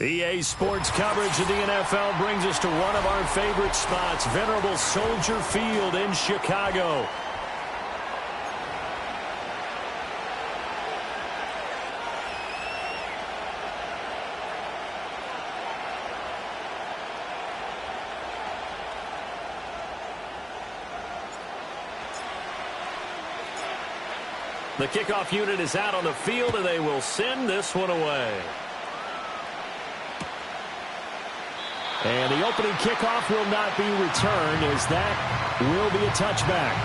EA Sports coverage of the NFL brings us to one of our favorite spots, venerable Soldier Field in Chicago. The kickoff unit is out on the field, and they will send this one away. And the opening kickoff will not be returned, as that will be a touchback.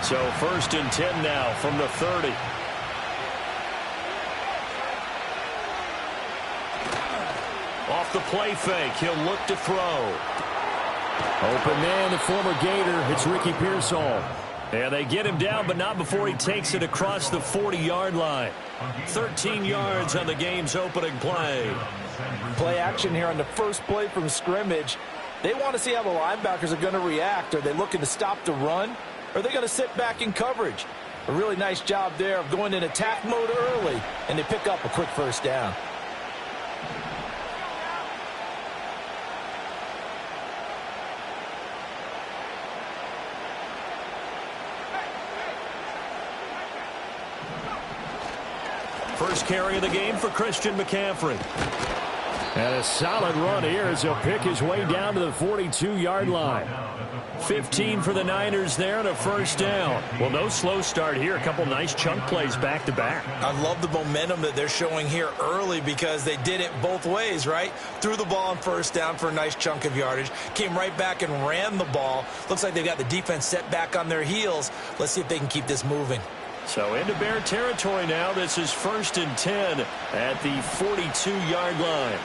So 1st and 10 now from the 30. Off the play fake, he'll look to throw. Open man, the former Gator. It's Ricky Pearsall. And they get him down, but not before he takes it across the 40-yard line. 13 yards on the game's opening play. Play action here on the first play from scrimmage. They want to see how the linebackers are going to react. Are they looking to stop the run? Or are they going to sit back in coverage? A really nice job there of going in attack mode early, and they pick up a quick first down. First carry of the game for Christian McCaffrey. And a solid run here as he'll pick his way down to the 42-yard line. 15 for the Niners there and a first down. Well, no slow start here. A couple nice chunk plays back-to-back. I love the momentum that they're showing here early because they did it both ways, right? Threw the ball on first down for a nice chunk of yardage. Came right back and ran the ball. Looks like they've got the defense set back on their heels. Let's see if they can keep this moving. So into Bear territory now. This is 1st and 10 at the 42-yard line.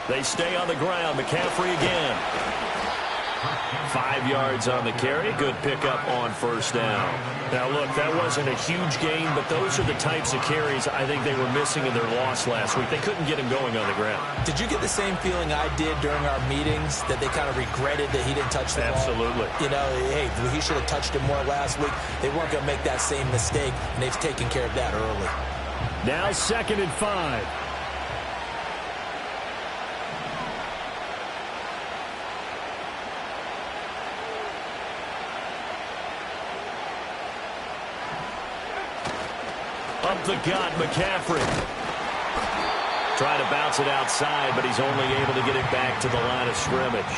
They stay on the ground. McCaffrey again. 5 yards on the carry. Good pickup on first down. Now, look, that wasn't a huge gain, but those are the types of carries I think they were missing in their loss last week. They couldn't get him going on the ground. Did you get the same feeling I did during our meetings, that they kind of regretted that he didn't touch the ball? Absolutely. You know, hey, he should have touched it more last week. They weren't going to make that same mistake, and they've taken care of that early. Now 2nd and 5. Up the gut, McCaffrey. Trying to bounce it outside, but he's only able to get it back to the line of scrimmage.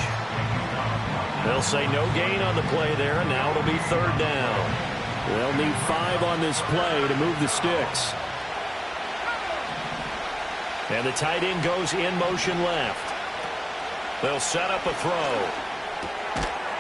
They'll say no gain on the play there, and now it'll be 3rd down. They'll need 5 on this play to move the sticks. And the tight end goes in motion left. They'll set up a throw.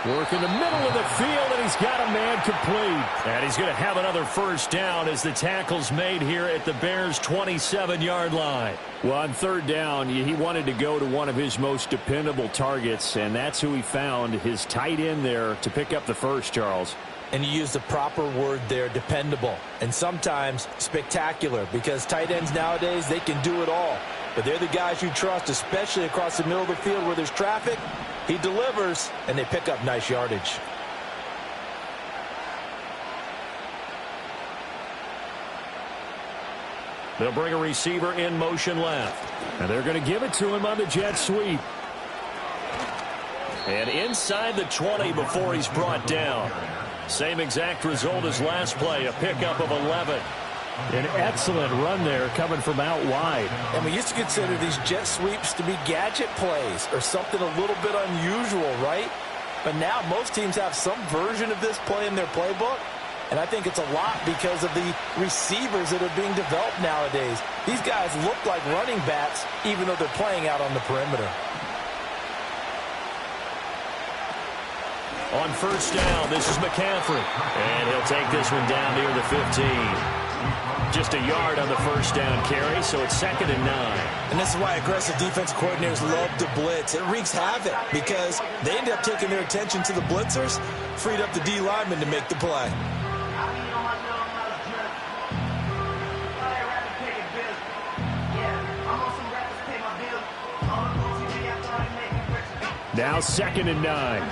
Work in the middle of the field, and he's got a man complete. And he's going to have another first down as the tackle's made here at the Bears' 27-yard line. Well, on 3rd down, he wanted to go to one of his most dependable targets, and that's who he found, his tight end there, to pick up the first, Charles. And you use the proper word there, dependable, and sometimes spectacular, because tight ends nowadays, they can do it all. But they're the guys you trust, especially across the middle of the field where there's traffic. He delivers, and they pick up nice yardage. They'll bring a receiver in motion left. And they're going to give it to him on the jet sweep. And inside the 20 before he's brought down. Same exact result as last play, a pickup of 11. An excellent run there coming from out wide. And we used to consider these jet sweeps to be gadget plays or something a little bit unusual, right? But now most teams have some version of this play in their playbook. And I think it's a lot because of the receivers that are being developed nowadays. These guys look like running backs even though they're playing out on the perimeter. On first down, this is McCaffrey. And he'll take this one down near the 15. Just a yard on the first down carry, so it's 2nd and 9. And this is why aggressive defense coordinators love to blitz. It wreaks havoc because they end up taking their attention to the blitzers, freed up the D lineman to make the play. Now 2nd and 9.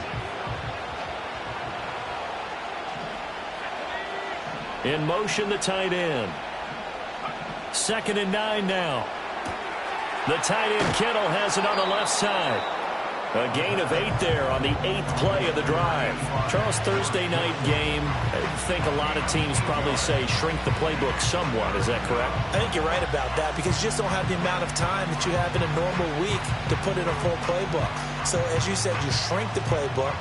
In motion, the tight end. 2nd and 9 now. The tight end, Kittle, has it on the left side. A gain of 8 there on the 8th play of the drive. Charles, Thursday night game, I think a lot of teams probably say shrink the playbook somewhat. Is that correct? I think you're right about that because you just don't have the amount of time that you have in a normal week to put in a full playbook. So, as you said, you shrink the playbook,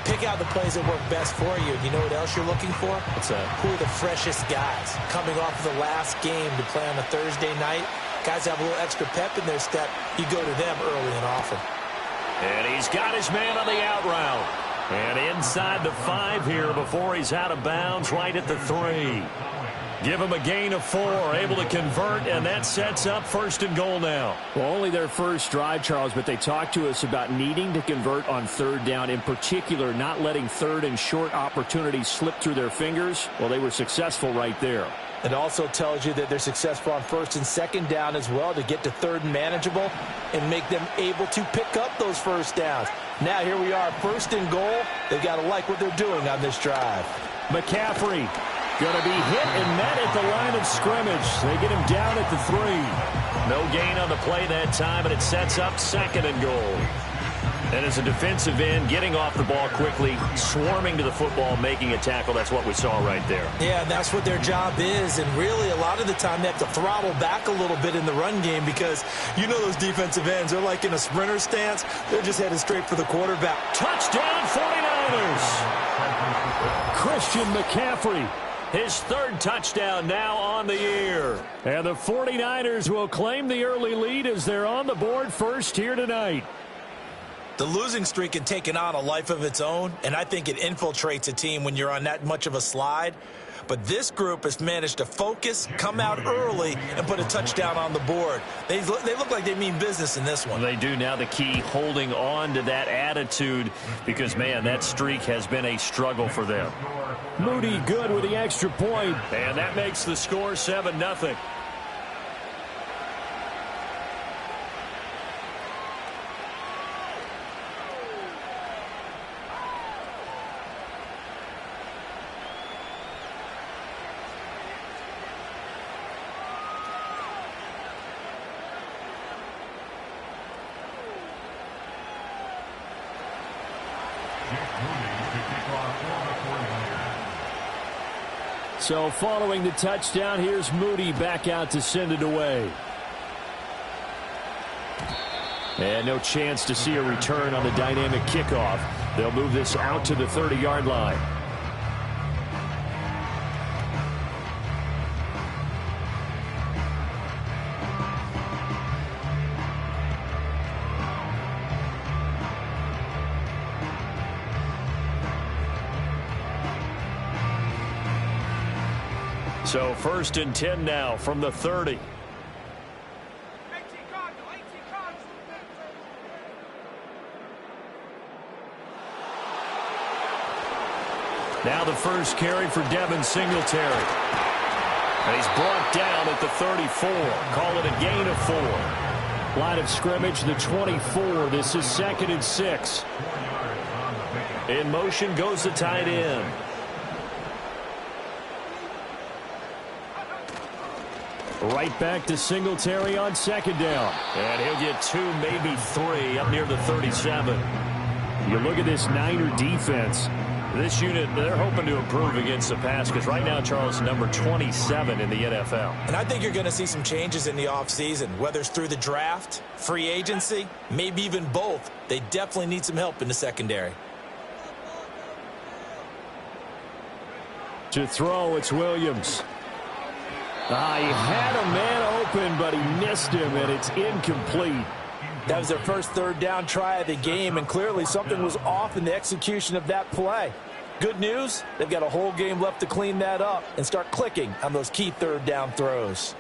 pick out the plays that work best for you. You know what else you're looking for? What's that? Who are the freshest guys coming off of the last game to play on a Thursday night? Guys have a little extra pep in their step. You go to them early and often. And he's got his man on the out route. And inside the 5 here before he's out of bounds, right at the 3. Give him a gain of 4, able to convert, and that sets up 1st and goal now. Well, only their first drive, Charles, but they talked to us about needing to convert on 3rd down, in particular not letting 3rd and short opportunities slip through their fingers. Well, they were successful right there. It also tells you that they're successful on 1st and 2nd down as well to get to 3rd and manageable and make them able to pick up those 1st downs. Now here we are, 1st and goal. They've got to like what they're doing on this drive. McCaffrey going to be hit and met at the line of scrimmage. They get him down at the 3. No gain on the play that time, and it sets up 2nd and goal. And as a defensive end, getting off the ball quickly, swarming to the football, making a tackle, that's what we saw right there. Yeah, and that's what their job is. And really, a lot of the time, they have to throttle back a little bit in the run game because you know those defensive ends, they're like in a sprinter stance. They're just headed straight for the quarterback. Touchdown, 49ers! Christian McCaffrey. His 3rd touchdown now on the year. And the 49ers will claim the early lead as they're on the board first here tonight. The losing streak had taken on a life of its own, and I think it infiltrates a team when you're on that much of a slide. But this group has managed to focus, come out early, and put a touchdown on the board. They look like they mean business in this one. They do. Now the key, holding on to that attitude because, man, that streak has been a struggle for them. Moody good with the extra point, and that makes the score 7-0. So following the touchdown, here's Moody back out to send it away. And no chance to see a return on the dynamic kickoff. They'll move this out to the 30-yard line. So 1st and 10 now from the 30. Now the first carry for Devin Singletary. And he's brought down at the 34. Call it a gain of 4. Line of scrimmage, the 24. This is 2nd and 6. In motion goes the tight end. Right back to Singletary on 2nd down. And he'll get 2, maybe 3 up near the 37. You look at this Niner defense. This unit, they're hoping to improve against the pass because right now, Charles, number 27 in the NFL. And I think you're going to see some changes in the offseason, whether it's through the draft, free agency, maybe even both. They definitely need some help in the secondary. To throw, it's Williams. He had a man open, but he missed him, and it's incomplete. That was their first 3rd down try of the game, and clearly something was off in the execution of that play. Good news, they've got a whole game left to clean that up and start clicking on those key third down throws.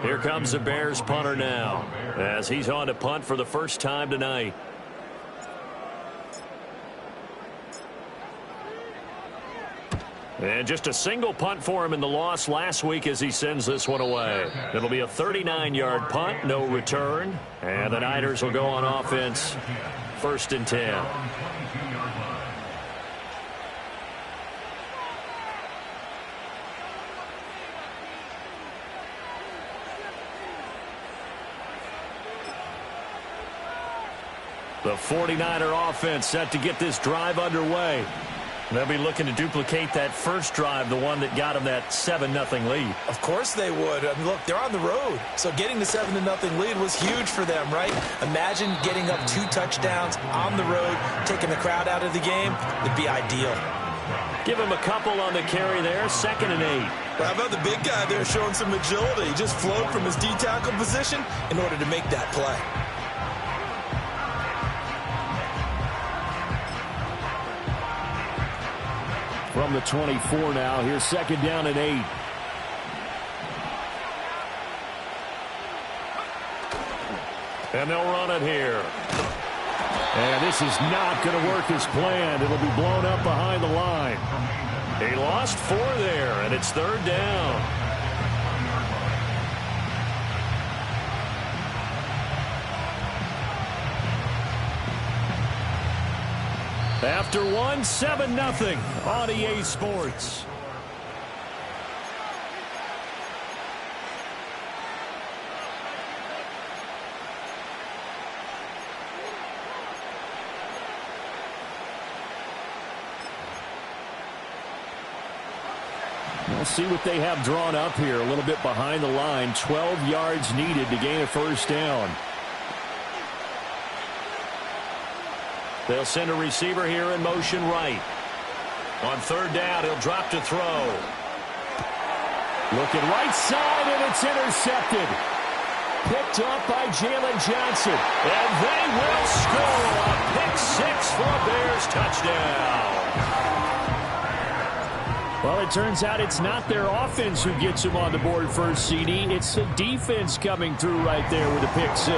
Here comes the Bears punter now, as he's on to punt for the first time tonight. And just a single punt for him in the loss last week as he sends this one away. It'll be a 39-yard punt, no return. And the Niners will go on offense, 1st and 10. The 49er offense set to get this drive underway. They'll be looking to duplicate that first drive, the one that got them that 7-0 lead. Of course they would. I mean, look, they're on the road. So getting the 7-0 lead was huge for them, right? Imagine getting up 2 touchdowns on the road, taking the crowd out of the game. It'd be ideal. Give him a couple on the carry there, 2nd and 8. Well, how about the big guy there showing some agility? He just flowed from his D-tackle position in order to make that play. From the 24 now, here's 2nd down and 8. And they'll run it here. And this is not going to work as planned. It'll be blown up behind the line. He lost 4 there, and it's 3rd down. After 1, 7-0 on EA Sports. We'll see what they have drawn up here. A little bit behind the line. 12 yards needed to gain a 1st down. They'll send a receiver here in motion right. On 3rd down, he'll drop to throw. Looking right side, and it's intercepted. Picked up by Jalen Johnson. And they will score a pick 6 for a Bears touchdown. Well, it turns out it's not their offense who gets them on the board first, CD. It's the defense coming through right there with a pick 6.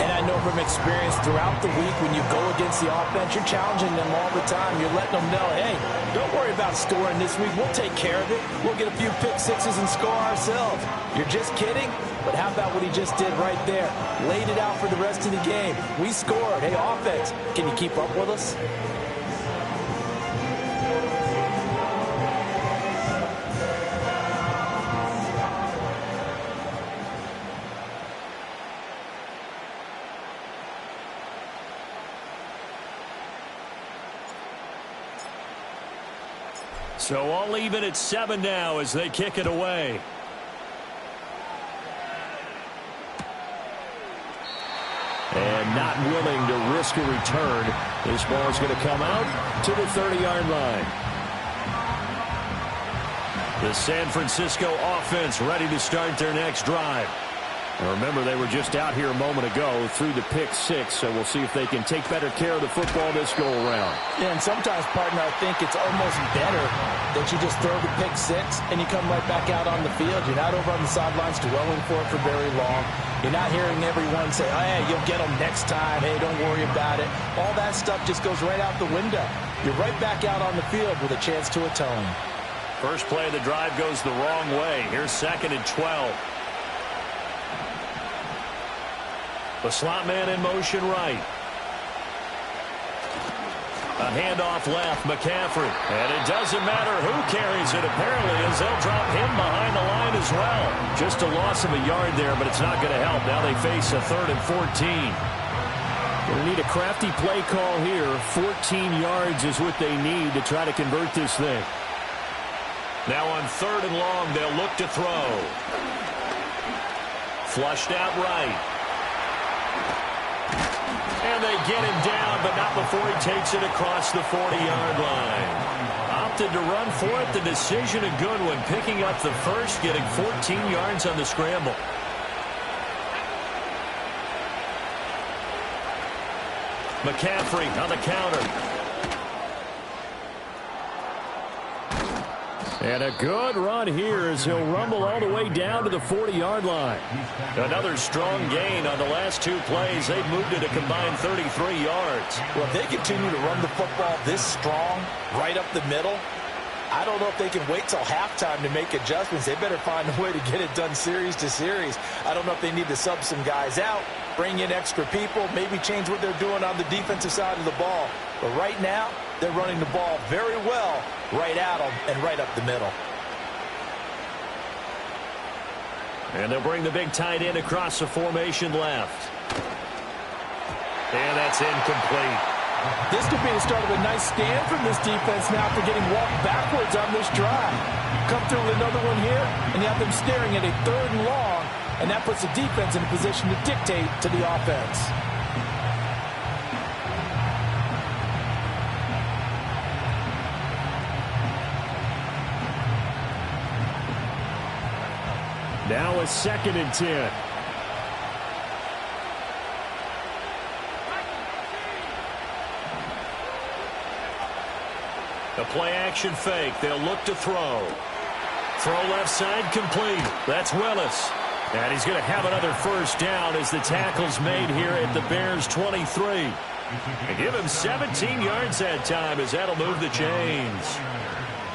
And I know from experience throughout the week when you go against the offense, you're challenging them all the time. You're letting them know, hey, don't worry about scoring this week. We'll take care of it. We'll get a few pick 6s and score ourselves. You're just kidding? But how about what he just did right there? Laid it out for the rest of the game. We scored. Hey, offense, can you keep up with us? So all even at 7 now as they kick it away. And not willing to risk a return. This ball's going to come out to the 30-yard line. The San Francisco offense ready to start their next drive. And remember, they were just out here a moment ago through the pick 6, so we'll see if they can take better care of the football this go-around. Yeah, and sometimes, partner, I think it's almost better that you just throw the pick 6 and you come right back out on the field. You're not over on the sidelines dwelling for it for very long. You're not hearing everyone say, oh, hey, you'll get them next time. Hey, don't worry about it. All that stuff just goes right out the window. You're right back out on the field with a chance to atone. First play of the drive goes the wrong way. Here's 2nd and 12. The slot man in motion right. A handoff left, McCaffrey. And it doesn't matter who carries it, apparently, as they'll drop him behind the line as well. Just a loss of a yard there, but it's not going to help. Now they face a 3rd and 14. Going to need a crafty play call here. 14 yards is what they need to try to convert this thing. Now on 3rd and long, they'll look to throw. Flushed out right. And they get him down, but not before he takes it across the 40-yard line. opted to run for it. The decision a good one, picking up the first, getting 14 yards on the scramble. McCaffrey on the counter. And a good run here as he'll rumble all the way down to the 40-yard line. Another strong gain on the last two plays. They've moved it a combined 33 yards. Well, if they continue to run the football this strong, right up the middle, I don't know if they can wait till halftime to make adjustments. They better find a way to get it done series to series. I don't know if they need to sub some guys out, bring in extra people, maybe change what they're doing on the defensive side of the ball. But right now, they're running the ball very well right at them and right up the middle. And they'll bring the big tight end across the formation left. And that's incomplete. This could be the start of a nice stand from this defense now after getting walked backwards on this drive. Come through with another one here, and you have them staring at a 3rd and long, and that puts the defense in a position to dictate to the offense. Now a 2nd and 10. A play-action fake. They'll look to throw. Throw left side complete. That's Willis. And he's going to have another first down as the tackle's made here at the Bears' 23. And give him 17 yards that time as that'll move the chains.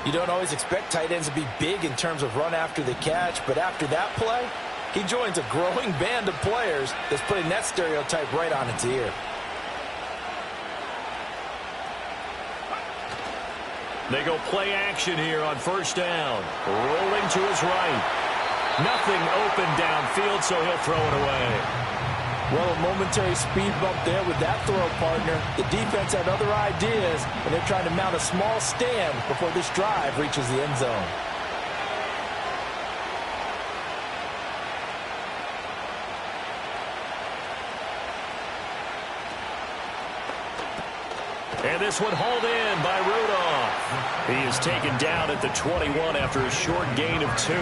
You don't always expect tight ends to be big in terms of run after the catch, but after that play, he joins a growing band of players that's putting that stereotype right on its ear. They go play action here on first down. Rolling to his right. Nothing open downfield, so he'll throw it away. Well, a momentary speed bump there with that throw partner. The defense had other ideas, and they're trying to mount a small stand before this drive reaches the end zone. And this one hauled in by Rudolph. He is taken down at the 21 after a short gain of 2.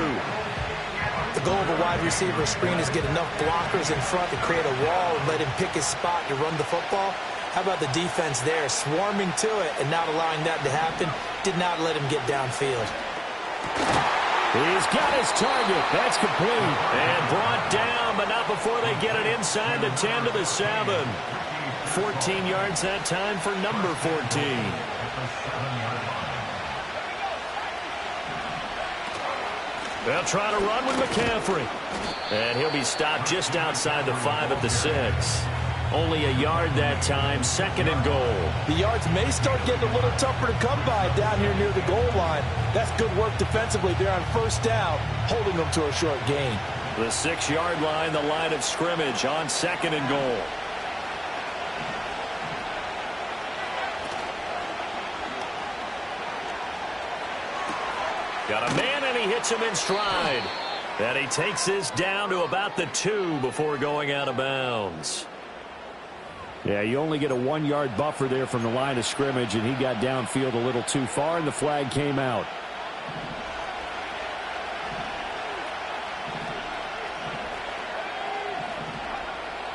The goal of a wide receiver screen is get enough blockers in front to create a wall and let him pick his spot to run the football. How about the defense there, swarming to it and not allowing that to happen? Did not let him get downfield. He's got his target. That's complete. And brought down, but not before they get it inside the 10 to the 7. 14 yards that time for number 14. They'll try to run with McCaffrey. And he'll be stopped just outside the 5 at the 6. Only a yard that time, 2nd and goal. The yards may start getting a little tougher to come by down here near the goal line. That's good work defensively there on first down, holding them to a short gain. The 6-yard line, the line of scrimmage on 2nd and goal. Got a man, and he hits him in stride. And he takes this down to about the 2 before going out of bounds. Yeah, you only get a 1-yard buffer there from the line of scrimmage, and he got downfield a little too far, and the flag came out.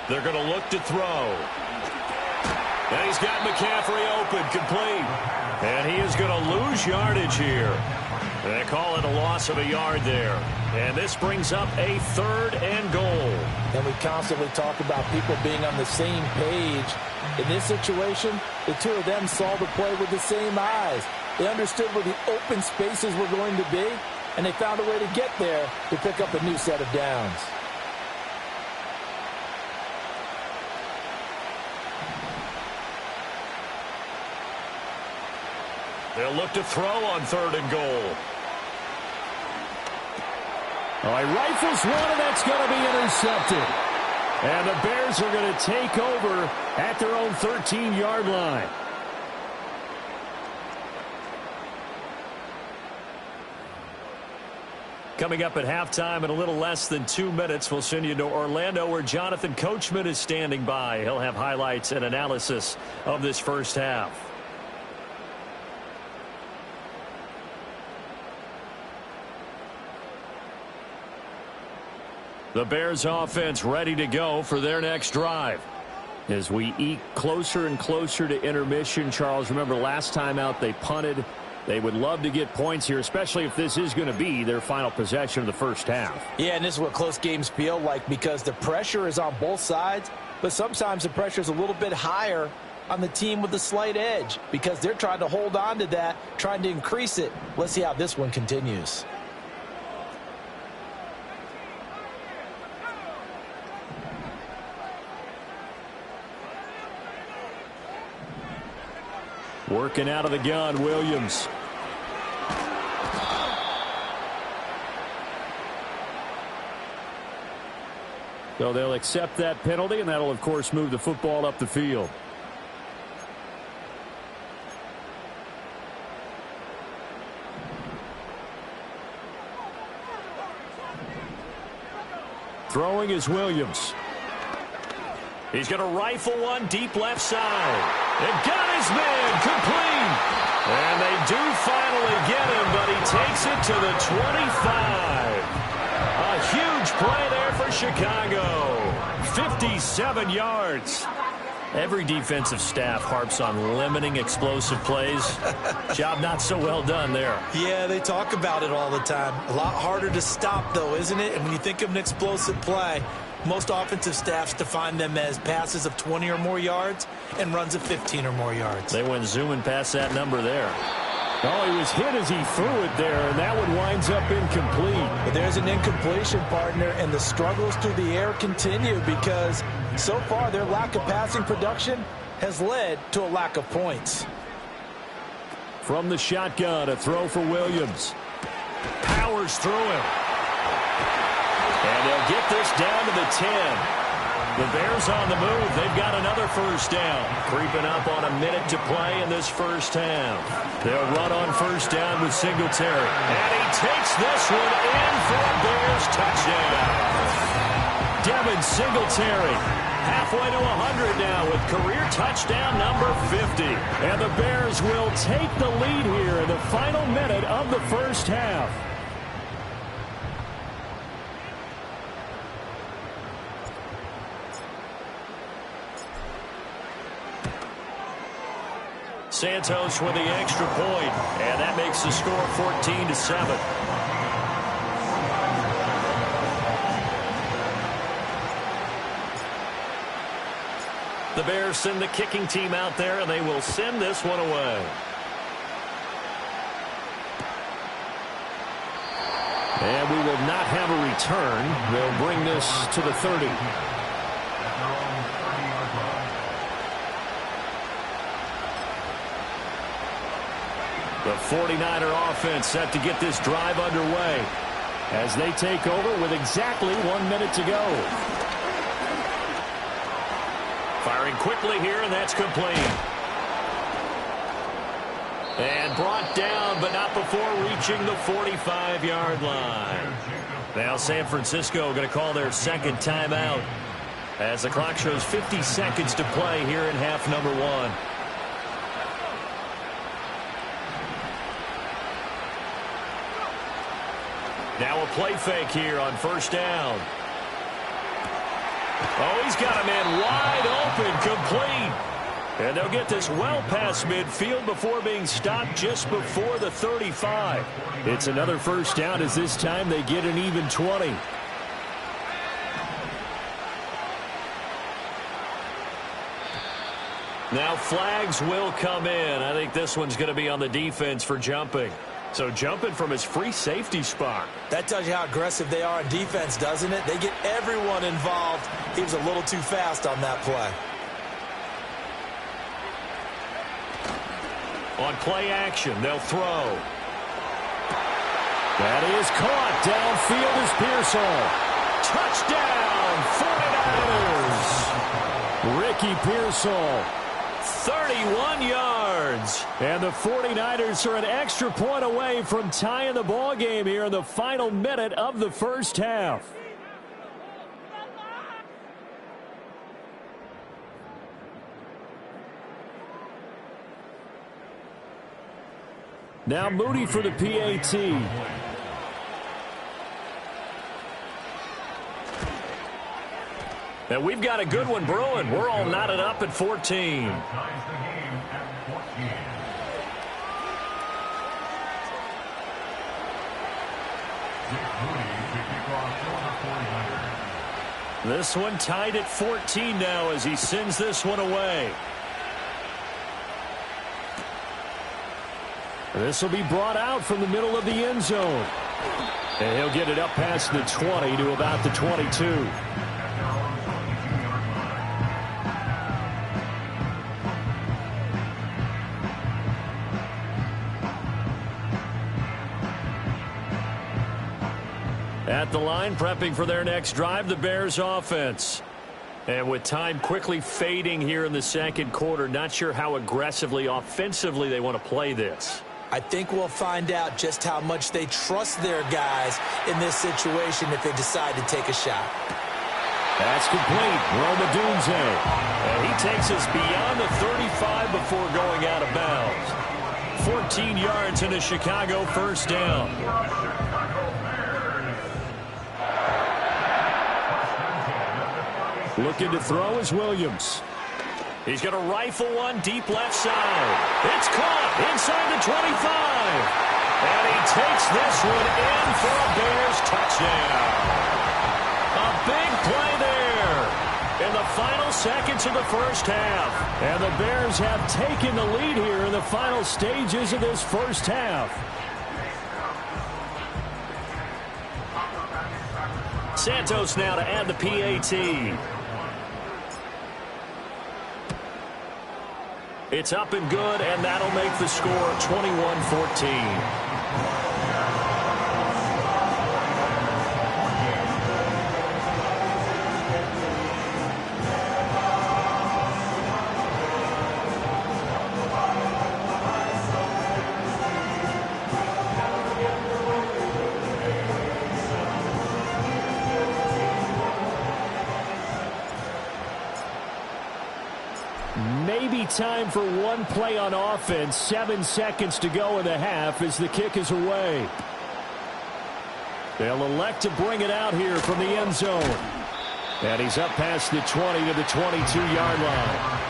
They're going to look to throw. And he's got McCaffrey open, complete. And he is going to lose yardage here. They call it a loss of a yard there. And this brings up a 3rd and goal. And we constantly talk about people being on the same page. In this situation, the two of them saw the play with the same eyes. They understood where the open spaces were going to be, and they found a way to get there to pick up a new set of downs. They'll look to throw on 3rd and goal. All right, rifles one, and that's going to be intercepted. And the Bears are going to take over at their own 13-yard line. Coming up at halftime in a little less than 2 minutes, we'll send you to Orlando where Jonathan Coachman is standing by. He'll have highlights and analysis of this first half. The Bears offense ready to go for their next drive. As we eke closer and closer to intermission, Charles, remember last time out they punted. They would love to get points here, especially if this is going to be their final possession of the first half. Yeah, and this is what close games feel like because the pressure is on both sides, but sometimes the pressure is a little bit higher on the team with the slight edge because they're trying to hold on to that, trying to increase it. Let's see how this one continues. Working out of the gun, Williams. So they'll accept that penalty, and that'll, of course, move the football up the field. Throwing is Williams. He's going to rifle one deep left side. They've got his man complete. And they do finally get him, but he takes it to the 25. A huge play there for Chicago. 57 yards. Every defensive staff harps on limiting explosive plays. Job not so well done there. Yeah, they talk about it all the time. A lot harder to stop, though, isn't it? And when you think of an explosive play, most offensive staffs define them as passes of 20 or more yards and runs of 15 or more yards. They went zooming past that number there. Oh, he was hit as he threw it there, and that one winds up incomplete. But there's an incompletion, partner, and the struggles through the air continue because so far their lack of passing production has led to a lack of points. From the shotgun, a throw for Williams. Powers through him. And they'll get this down to the 10. The Bears on the move. They've got another first down. Creeping up on a minute to play in this first half. They'll run on first down with Singletary. And he takes this one in for a Bears touchdown. Devin Singletary halfway to 100 now with career touchdown number 50. And the Bears will take the lead here in the final minute of the first half. Santos with the extra point, and that makes the score 14-7. The Bears send the kicking team out there, and they will send this one away. And we will not have a return. They'll bring this to the 30. The 49er offense set to get this drive underway as they take over with exactly 1 minute to go. Firing quickly here, and that's complete. And brought down, but not before reaching the 45-yard line. Now San Francisco going to call their second timeout as the clock shows 50 seconds to play here in half number 1. Now a play fake here on first down. Oh, he's got a man wide open, complete. And they'll get this well past midfield before being stopped just before the 35. It's another first down as this time they get an even 20. Now flags will come in. I think this one's going to be on the defense for jumping. So jumping from his free safety spot. That tells you how aggressive they are on defense, doesn't it? They get everyone involved. He was a little too fast on that play. On play action, they'll throw. That is caught. Downfield is Pearsall. Touchdown, 49ers. Ricky Pearsall. 31 yards. And the 49ers are an extra point away from tying the ball game here in the final minute of the first half. Now Moody for the PAT. And we've got a good one brewing. We're all knotted up at 14. This one tied at 14 now as he sends this one away. This will be brought out from the middle of the end zone. And he'll get it up past the 20 to about the 22. At the line, prepping for their next drive, the Bears offense. And with time quickly fading here in the second quarter, not sure how aggressively, offensively they want to play this. I think we'll find out just how much they trust their guys in this situation if they decide to take a shot. That's complete. Roma Dunze. And he takes us beyond the 35 before going out of bounds. 14 yards in a Chicago first down. Looking to throw is Williams. He's going to rifle one deep left side. It's caught inside the 25. And he takes this one in for a Bears touchdown. A big play there in the final seconds of the first half. And the Bears have taken the lead here in the final stages of this first half. Santos now to add the PAT. It's up and good, and that'll make the score 21-14. Maybe time for one play on offense. 7 seconds to go in the half as the kick is away. They'll elect to bring it out here from the end zone. And he's up past the 20 to the 22-yard line.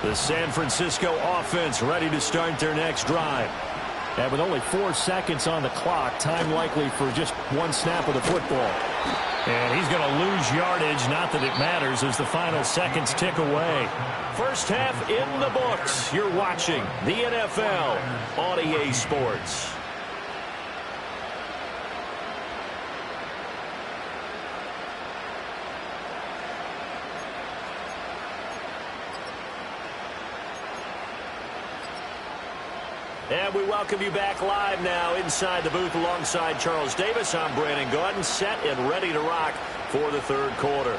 The San Francisco offense ready to start their next drive. And with only 4 seconds on the clock, time likely for just one snap of the football. And he's going to lose yardage, not that it matters, as the final seconds tick away. First half in the books. You're watching the NFL on EA Sports. And we welcome you back live now inside the booth alongside Charles Davis. I'm Brandon Gaudin, set and ready to rock for the third quarter.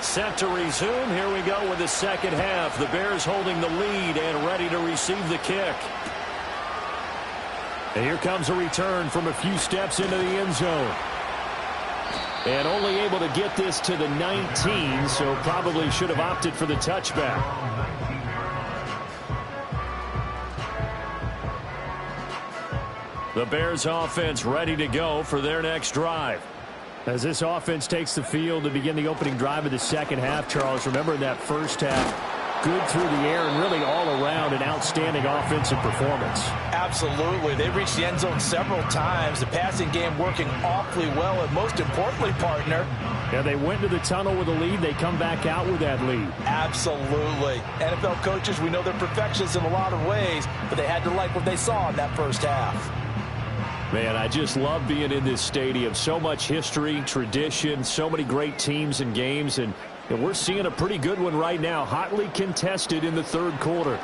Set to resume. Here we go with the second half. The Bears holding the lead and ready to receive the kick. And here comes a return from a few steps into the end zone. And only able to get this to the 19, so probably should have opted for the touchback. The Bears offense ready to go for their next drive. As this offense takes the field to begin the opening drive of the second half, Charles, remember in that first half, good through the air and really all around an outstanding offensive performance. Absolutely. They reached the end zone several times. The passing game working awfully well, and most importantly, partner. Yeah, they went to the tunnel with a lead. They come back out with that lead. Absolutely. NFL coaches, we know they're perfectionists in a lot of ways, but they had to like what they saw in that first half. Man, I just love being in this stadium. So much history, tradition, so many great teams and games, and we're seeing a pretty good one right now, hotly contested in the third quarter.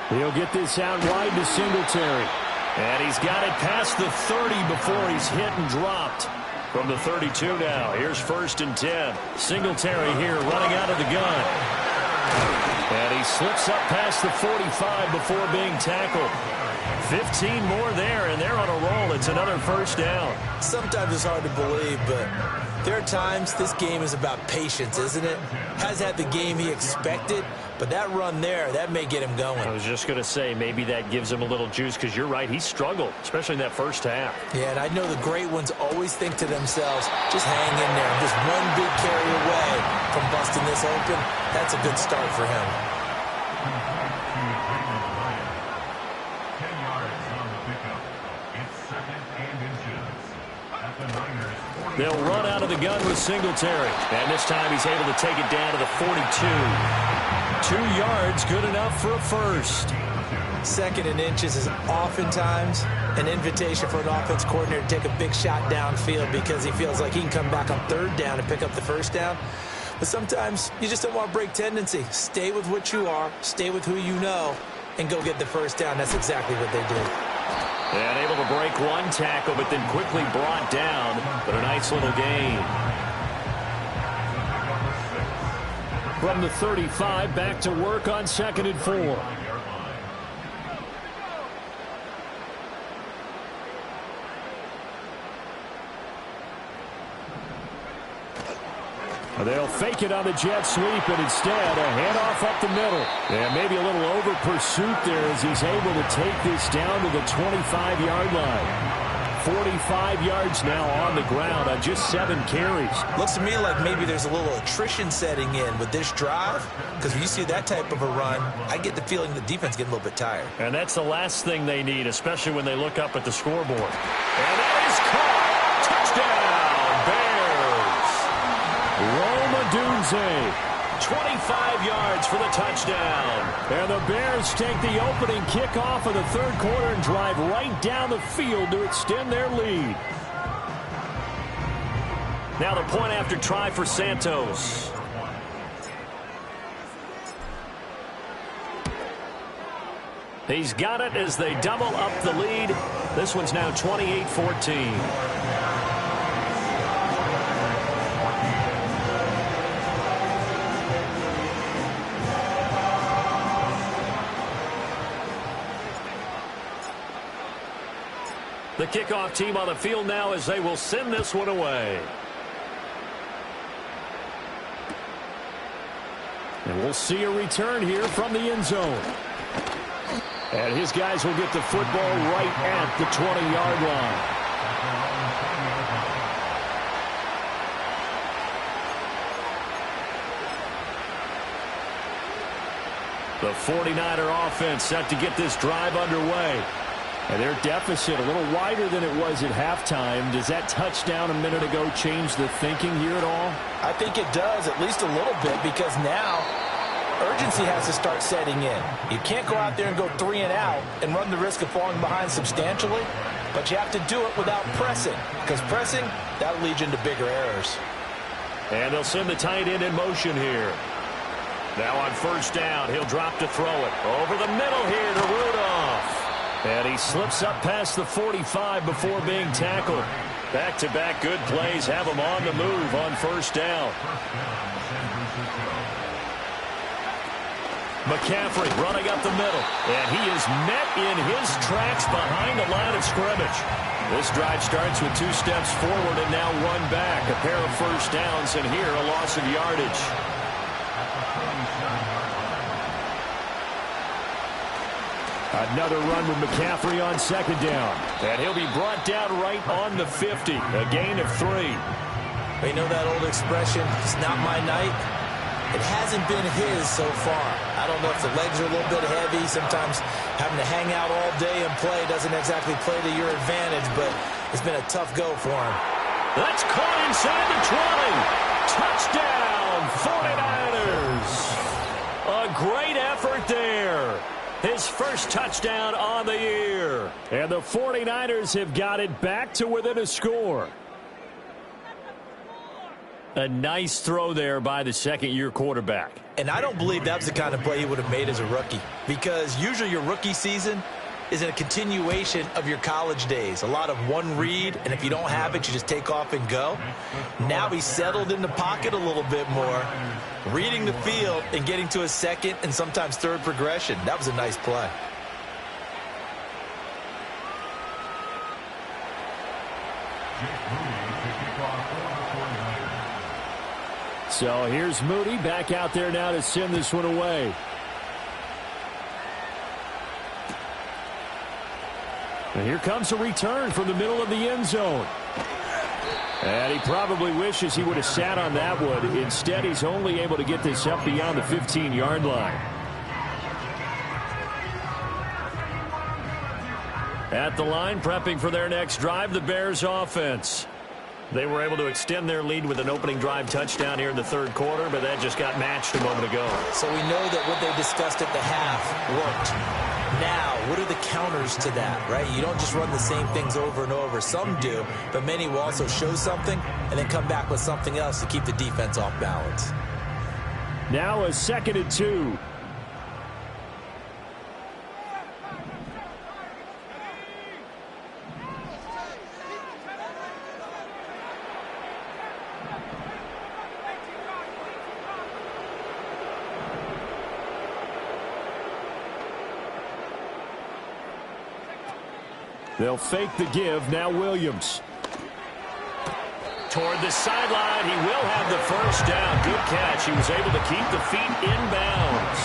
He'll get this out wide to Singletary. And he's got it past the 30 before he's hit and dropped. From the 32 now, here's 1st and 10. Singletary here running out of the gun. And he slips up past the 45 before being tackled. 15 more there, and they're on a roll. It's another 1st down. Sometimes it's hard to believe, but there are times this game is about patience, isn't it? Has had the game he expected, but that run there, that may get him going. I was just going to say, maybe that gives him a little juice, because you're right, he struggled, especially in that first half. Yeah, and I know the great ones always think to themselves, just hang in there. I'm just one big carry away from busting this open. That's a good start for him. They'll run out of the gun with Singletary. And this time he's able to take it down to the 42. 2 yards, good enough for a first. 2nd and inches is oftentimes an invitation for an offense coordinator to take a big shot downfield because he feels like he can come back on 3rd down and pick up the 1st down. But sometimes you just don't want to break tendency. Stay with what you are, stay with who you know, and go get the 1st down. That's exactly what they did. And able to break one tackle, but then quickly brought down. But a nice little gain. From the 35, back to work on 2nd and 4. They'll fake it on the jet sweep, and instead a handoff up the middle. And maybe a little over pursuit there as he's able to take this down to the 25-yard line. 45 yards now on the ground on just 7 carries. Looks to me like maybe there's a little attrition setting in with this drive, because when you see that type of a run, I get the feeling the defense getting a little bit tired. And that's the last thing they need, especially when they look up at the scoreboard. And that is caught. Touchdown, Bears. Roma Dunze. 25 yards for the touchdown. And the Bears take the opening kickoff of the 3rd quarter and drive right down the field to extend their lead. Now the point after try for Santos. He's got it as they double up the lead. This one's now 28-14. The kickoff team on the field now as they will send this one away. And we'll see a return here from the end zone. And his guys will get the football right at the 20-yard line. The 49er offense set to get this drive underway. And their deficit a little wider than it was at halftime. Does that touchdown a minute ago change the thinking here at all? I think it does, at least a little bit, because now urgency has to start setting in. You can't go out there and go 3 and out and run the risk of falling behind substantially, but you have to do it without pressing, because pressing, that'll lead you into bigger errors. And they'll send the tight end in motion here. Now on 1st down, he'll drop to throw it. Over the middle here to Rudolph. And he slips up past the 45 before being tackled. Back-to-back good plays have him on the move on 1st down. McCaffrey running up the middle. And he is met in his tracks behind the line of scrimmage. This drive starts with 2 steps forward and now 1 back. A pair of 1st downs, and here a loss of yardage. Another run with McCaffrey on 2nd down. And he'll be brought down right on the 50. A gain of 3. You know that old expression, it's not my night? It hasn't been his so far. I don't know if the legs are a little bit heavy. Sometimes having to hang out all day and play doesn't exactly play to your advantage, but it's been a tough go for him. That's caught inside the 20. Touchdown, 49ers. A great effort there. His first touchdown on the year. And the 49ers have got it back to within a score. A nice throw there by the second-year quarterback. And I don't believe that's the kind of play he would have made as a rookie, because usually your rookie season is a continuation of your college days. A lot of one read, and if you don't have it, you just take off and go. Now he's settled in the pocket a little bit more, reading the field and getting to a second and sometimes third progression. That was a nice play. So here's Moody back out there now to send this one away. And here comes a return from the middle of the end zone. And he probably wishes he would have sat on that one. Instead, he's only able to get this up beyond the 15-yard line. At the line, prepping for their next drive, the Bears offense. They were able to extend their lead with an opening drive touchdown here in the third quarter, but that just got matched a moment ago. So we know that what they discussed at the half worked. Now, what are the counters to that, right? You don't just run the same things over and over. Some do, but many will also show something and then come back with something else to keep the defense off balance. Now a 2nd and 2. They'll fake the give. Now Williams. Toward the sideline. He will have the first down. Good catch. He was able to keep the feet in bounds.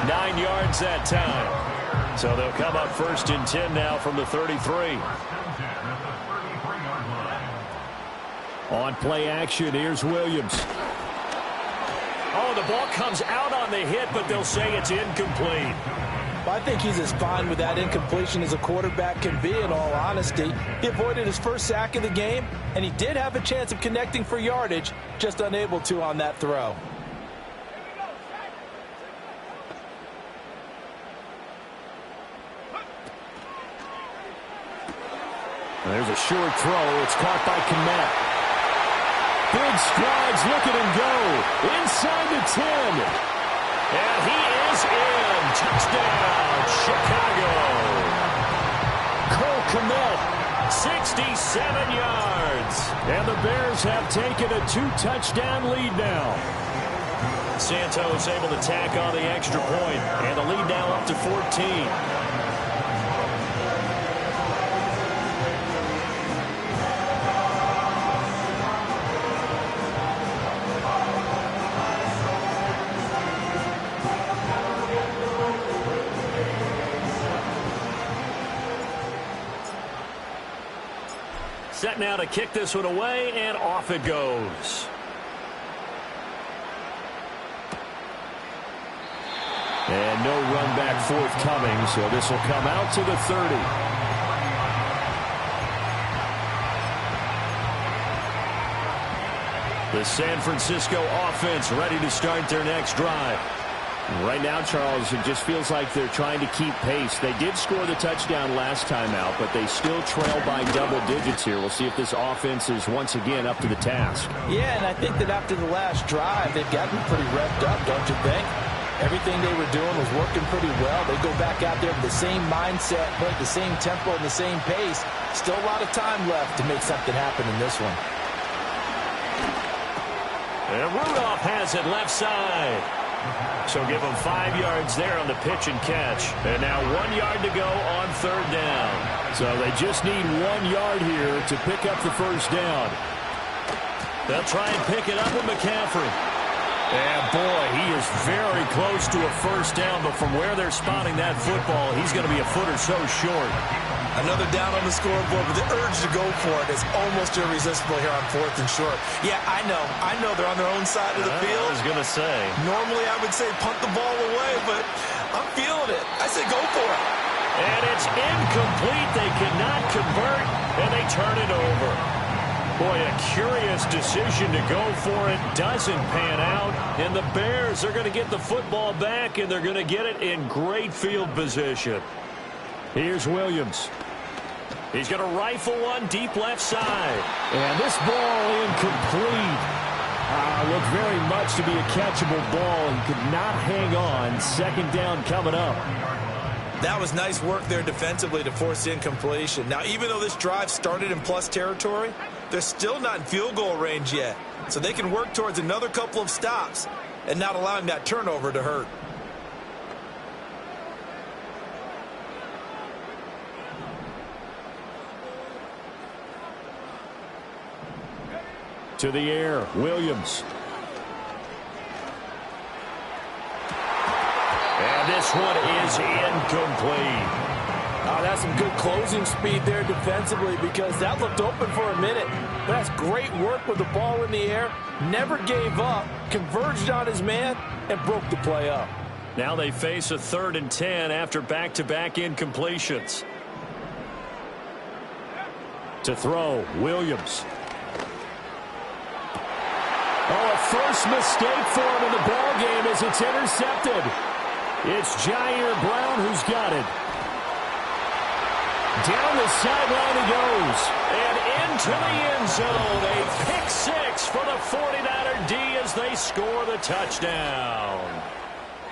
9 yards that time. So they'll come up 1st and 10 now from the 33. On play action, here's Williams. Oh, the ball comes out on the hit, but they'll say it's incomplete. Well, I think he's as fine with that incompletion as a quarterback can be, in all honesty. He avoided his first sack of the game, and he did have a chance of connecting for yardage, just unable to on that throw. There's a short throw. It's caught by Kmet. Big strides. Look at him go. Inside the 10. And he is in. Touchdown, Chicago. Cole Kmet. 67 yards. And the Bears have taken a 2-touchdown lead now. Santos able to tack on the extra point. And the lead now up to 14. Set now to kick this one away, and off it goes. And no run back forthcoming, so this will come out to the 30. The San Francisco offense ready to start their next drive. Right now, Charles, it just feels like they're trying to keep pace. They did score the touchdown last time out, but they still trail by double digits here. We'll see if this offense is once again up to the task. Yeah, and I think that after the last drive, they've gotten pretty revved up, don't you think? Everything they were doing was working pretty well. They go back out there with the same mindset, play at the same tempo and the same pace. Still a lot of time left to make something happen in this one. And Rudolph has it left side. So give them 5 yards there on the pitch and catch. And now 1 yard to go on 3rd down. So they just need 1 yard here to pick up the first down. They'll try and pick it up with McCaffrey. And boy, he is very close to a first down, but from where they're spotting that football, he's going to be a foot or so short. Another down on the scoreboard, but the urge to go for it is almost irresistible here on 4th and short. Yeah, I know they're on their own side of the field. I was going to say. Normally I would say punt the ball away, but I'm feeling it. I say go for it. And it's incomplete. They cannot convert, and they turn it over. Boy, a curious decision to go for it. Doesn't pan out, and the Bears are going to get the football back, and they're going to get it in great field position. Here's Williams. He's going to rifle one deep left side. And this ball incomplete. Looked very much to be a catchable ball and could not hang on. Second down coming up. That was nice work there defensively to force incompletion. Now, even though this drive started in plus territory, they're still not in field goal range yet. So they can work towards another couple of stops and not allowing that turnover to hurt. To the air, Williams. And this one is incomplete. That's some good closing speed there defensively because that looked open for a minute. But that's great work with the ball in the air. Never gave up, converged on his man, and broke the play up. Now they face a 3rd and 10 after back-to-back incompletions. To throw, Williams. Oh, a first mistake for him in the ball game as it's intercepted. It's Jair Brown who's got it. Down the sideline he goes. And into the end zone. A pick 6 for the 49er D as they score the touchdown.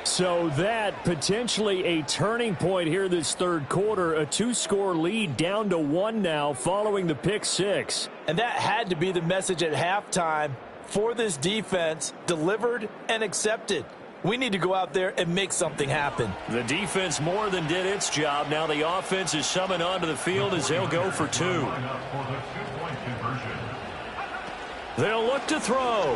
So that potentially a turning point here this third quarter. A 2-score lead down to 1 now following the pick 6. And that had to be the message at halftime for this defense, delivered and accepted. We need to go out there and make something happen. The defense more than did its job. Now the offense is summoned onto the field as they'll go for 2. They'll look to throw.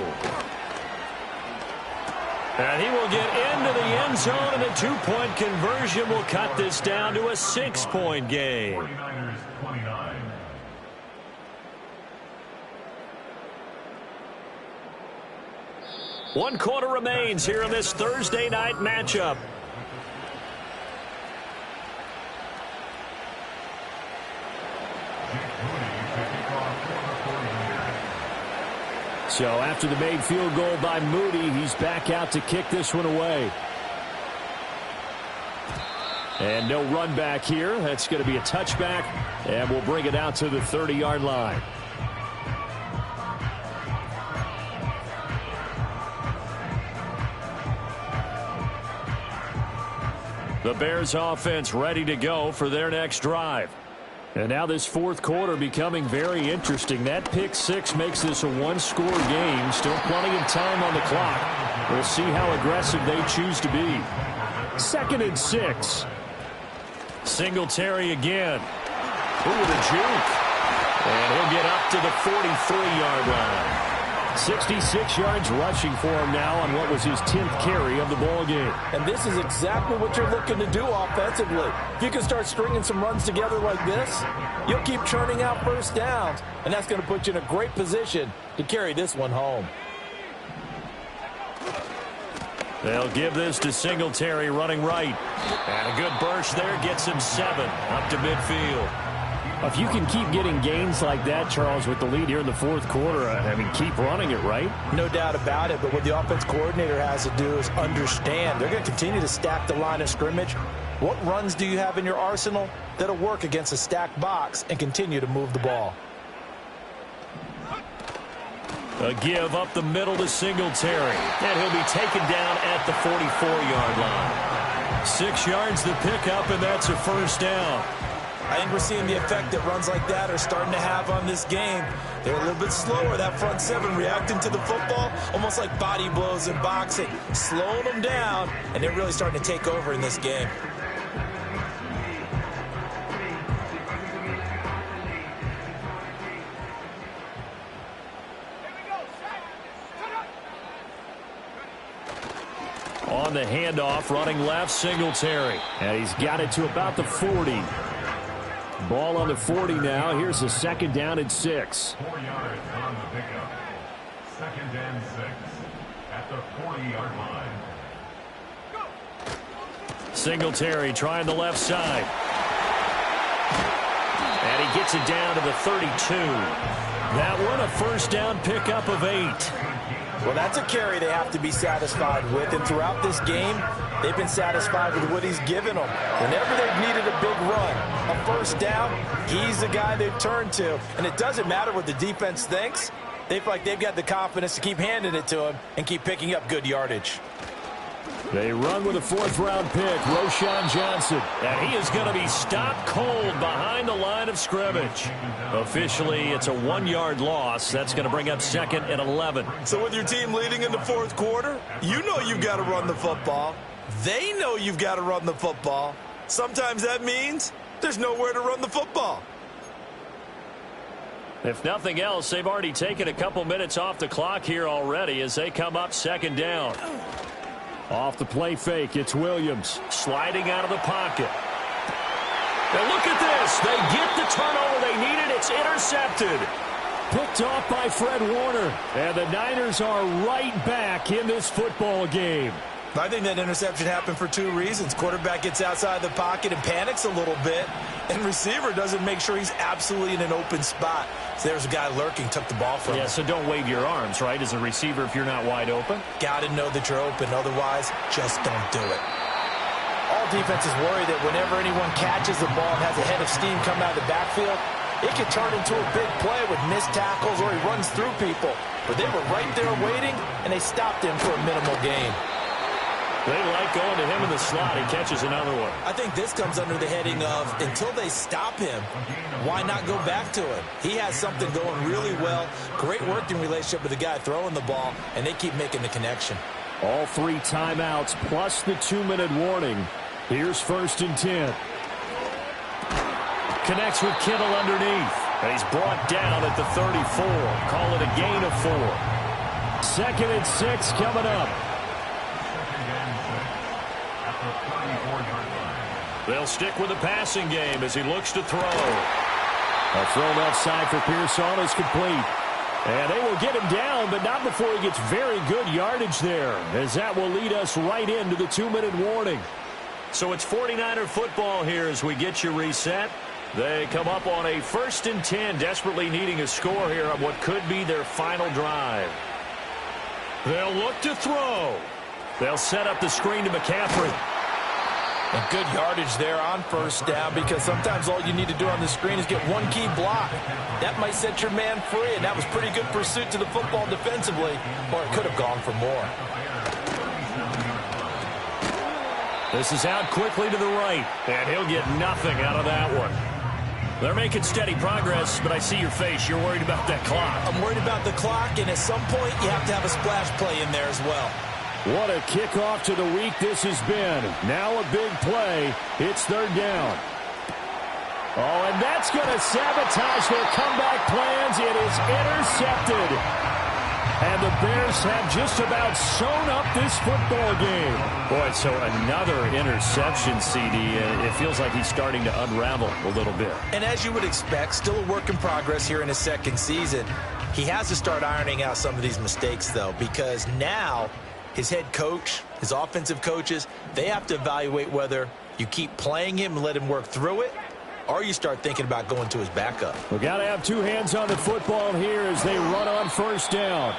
And he will get into the end zone, and a 2-point conversion will cut this down to a 6-point game. One quarter remains here in this Thursday night matchup. So after the made field goal by Moody, he's back out to kick this one away. And no run back here. That's going to be a touchback, and we'll bring it out to the 30-yard line. The Bears offense ready to go for their next drive. And now this fourth quarter becoming very interesting. That pick 6 makes this a 1-score game. Still plenty of time on the clock. We'll see how aggressive they choose to be. 2nd and 6. Singletary again. Ooh, the juke. And he'll get up to the 43-yard line. 66 yards rushing for him now on what was his 10th carry of the ball game. And this is exactly what you're looking to do offensively. If you can start stringing some runs together like this, you'll keep churning out first downs, and that's going to put you in a great position to carry this one home. They'll give this to Singletary running right. And a good burst there gets him 7 up to midfield. If you can keep getting gains like that, Charles, with the lead here in the fourth quarter, I mean, keep running it, right? No doubt about it, but what the offense coordinator has to do is understand. They're going to continue to stack the line of scrimmage. What runs do you have in your arsenal that'll work against a stacked box and continue to move the ball? A give up the middle to Singletary. And he'll be taken down at the 44-yard line. 6 yards the pickup, and that's a first down. I think we're seeing the effect that runs like that are starting to have on this game. They're a little bit slower, that front 7 reacting to the football, almost like body blows in boxing, slowing them down, and they're really starting to take over in this game. On the handoff, running left, Singletary. And he's got it to about the 40. Ball on the 40 now. Here's a 2nd down and 6. 4 yards on the pickup. 2nd and 6 at the 40-yard line. Singletary trying the left side. And he gets it down to the 32. That one a first down pickup of 8. Well, that's a carry they have to be satisfied with, and throughout this game, they've been satisfied with what he's given them. Whenever they've needed a big run, a first down, he's the guy they've turned to. And it doesn't matter what the defense thinks. They feel like they've got the confidence to keep handing it to him and keep picking up good yardage. They run with a fourth-round pick, Roschon Johnson. And he is going to be stopped cold behind the line of scrimmage. Officially, it's a 1-yard loss. That's going to bring up 2nd and 11. So with your team leading in the fourth quarter, you know you've got to run the football. They know you've got to run the football. Sometimes that means there's nowhere to run the football. If nothing else, they've already taken a couple minutes off the clock here already as they come up 2nd down. Off the play fake, it's Williams. Sliding out of the pocket. And look at this. They get the turnover they needed. It's intercepted. Picked off by Fred Warner. And the Niners are right back in this football game. I think that interception happened for 2 reasons. Quarterback gets outside the pocket and panics a little bit, and receiver doesn't make sure he's absolutely in an open spot. So there's a guy lurking, took the ball from him. Yeah, so don't wave your arms, right, as a receiver if you're not wide open. Got to know that you're open. Otherwise, just don't do it. All defenses worry that whenever anyone catches the ball and has a head of steam come out of the backfield, it can turn into a big play with missed tackles or he runs through people. But they were right there waiting, and they stopped him for a minimal gain. They like going to him in the slot. He catches another one. I think this comes under the heading of until they stop him, why not go back to him? He has something going really well. Great working relationship with the guy throwing the ball, and they keep making the connection. All 3 timeouts plus the 2-minute warning. Here's 1st and 10. Connects with Kittle underneath. And he's brought down at the 34. Call it a gain of 4. 2nd and 6 coming up. They'll stick with the passing game as he looks to throw. A throw left side for Pearson is complete. And they will get him down, but not before he gets very good yardage there, as that will lead us right into the 2-minute warning. So it's 49er football here as we get you reset. They come up on a 1st and 10, desperately needing a score here on what could be their final drive. They'll look to throw. They'll set up the screen to McCaffrey. And good yardage there on 1st down, because sometimes all you need to do on the screen is get one key block. That might set your man free, and that was pretty good pursuit to the football defensively, or it could have gone for more. This is out quickly to the right, and he'll get nothing out of that one. They're making steady progress, but I see your face. You're worried about that clock. I'm worried about the clock, and at some point you have to have a splash play in there as well. What a kickoff to the week this has been. Now a big play. It's 3rd down. Oh, and that's going to sabotage their comeback plans. It is intercepted. And the Bears have just about sewn up this football game. Boy, so another interception, CD. It feels like he's starting to unravel a little bit. And as you would expect, still a work in progress here in his 2nd season. He has to start ironing out some of these mistakes, though, because now his head coach, his offensive coaches, they have to evaluate whether you keep playing him and let him work through it, or you start thinking about going to his backup. We've got to have 2 hands on the football here as they run on 1st down.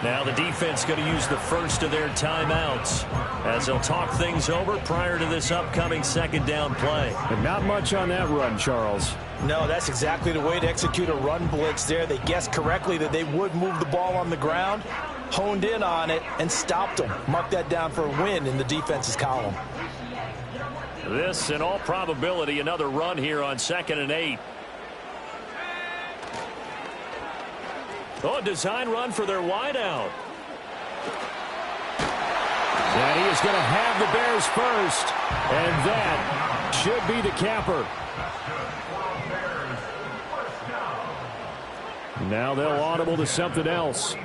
Now the defense going to use the first of their timeouts as they'll talk things over prior to this upcoming 2nd down play. But not much on that run, Charles. No, that's exactly the way to execute a run blitz there. They guessed correctly that they would move the ball on the ground, honed in on it, and stopped them. Mark that down for a win in the defense's column. This, in all probability, another run here on 2nd and 8. Oh, a design run for their wideout. And he is going to have the Bears first. And that should be the capper. Now they'll audible to something else.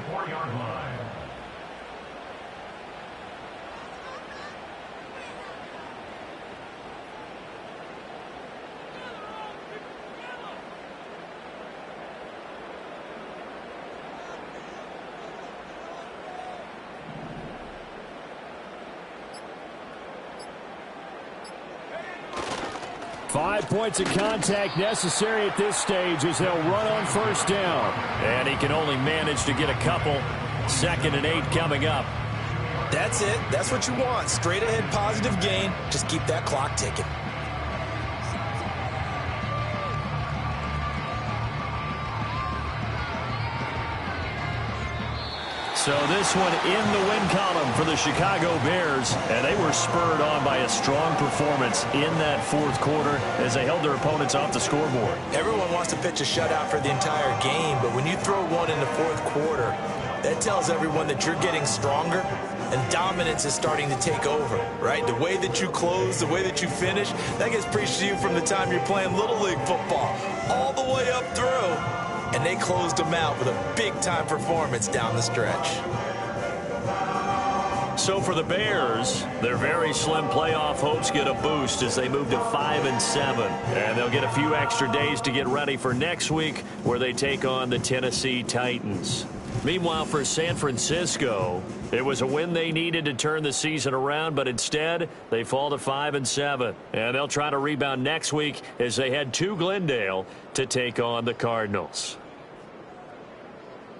Five points of contact necessary at this stage as they'll run on 1st down. And he can only manage to get a couple. 2nd and 8 coming up. That's it. That's what you want. Straight ahead positive gain. Just keep that clock ticking. So this one in the win column for the Chicago Bears, and they were spurred on by a strong performance in that fourth quarter as they held their opponents off the scoreboard. Everyone wants to pitch a shutout for the entire game, but when you throw one in the fourth quarter, that tells everyone that you're getting stronger and dominance is starting to take over, right? The way that you close, the way that you finish, that gets preached to you from the time you're playing Little League football all the way up through. And they closed them out with a big-time performance down the stretch. So for the Bears, their very slim playoff hopes get a boost as they move to 5-7. And they'll get a few extra days to get ready for next week where they take on the Tennessee Titans. Meanwhile, for San Francisco, it was a win they needed to turn the season around, but instead they fall to 5-7. And they'll try to rebound next week as they head to Glendale to take on the Cardinals.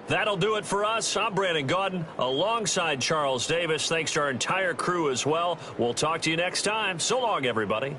That'll do it for us. I'm Brandon Gaudin alongside Charles Davis. Thanks to our entire crew as well. We'll talk to you next time. So long, everybody.